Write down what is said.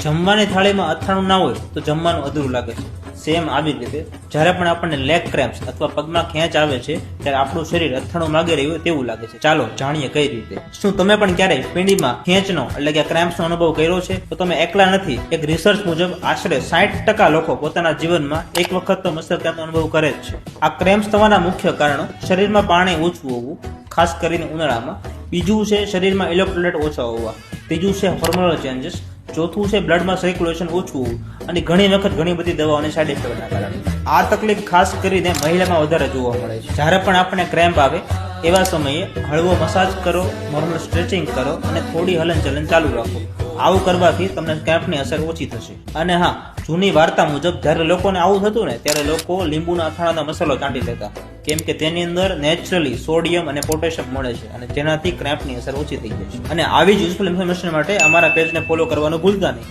જમવાની થાળીમાં અથાણું ના હોય તો જમવાનું અધૂરું લાગે છે. સેમ આવી રીતે જ્યારે પણ આપણને લેગ ક્રેમ્પ્સ અથવા પગમાં ખેંચ આવે છે ત્યારે આપણું શરીર અથાણું માંગી રહ્યું હોય તેવું લાગે છે. ચાલો જાણીએ કઈ રીતે. શું તમે પણ ક્યારેય પિંડીમાં ખેંચનો એટલે કે ક્રેમ્પ્સનો અનુભવ કર્યો છે? તો તમે એકલા નથી. એક રિસર્ચ મુજબ આશરે 60% લોકો પોતાના જીવનમાં એક વખત તો મસલ ક્રેમ્પનો અનુભવ કરે જ છે. આ ક્રેમ્પ્સ થવાના મુખ્ય કારણો શરીરમાં પાણી ઓછું હોવું, ખાસ કરીને ઉનાળામાં. બીજું છે શરીરમાં ઇલેક્ટ્રોલાઇટ ઓછા હોવા. ત્રીજું છે હોર્મોનલ ચેન્જીસ. ચોથું છે બ્લડમાં સર્ક્યુલેશન ઓછું હોવું અને ઘણી વખત ઘણી બધી દવાઓની સાઇડ ઇફેક્ટના કારણે. આ તકલીફ ખાસ કરીને મહિલામાં વધારે જોવા મળે છે. જ્યારે પણ આપણને ક્રેમ્પ આવે એવા સમયે હળવો મસાજ કરો, નોર્મલ સ્ટ્રેચિંગ કરો અને થોડી હલનચલન ચાલુ રાખો. આવું કરવાથી તમને ક્રેમ્પની અસર ઓછી થશે. અને હા, જૂની વાર્તા મુજબ જ્યારે લોકોને આવું થતું ને ત્યારે લોકો લીંબુના અથાણાનો મસાલો ચાટી લેતા, કેમ કે તેની અંદર નેચરલી સોડિયમ અને પોટેશિયમ મળે છે અને જેનાથી ક્રેમ્પની અસર ઓછી થઈ જાય છે. અને આવી જ યુઝફુલ ઇન્ફોર્મેશન માટે અમારા પેજને ફોલો કરવાનું ભૂલતા નહીં.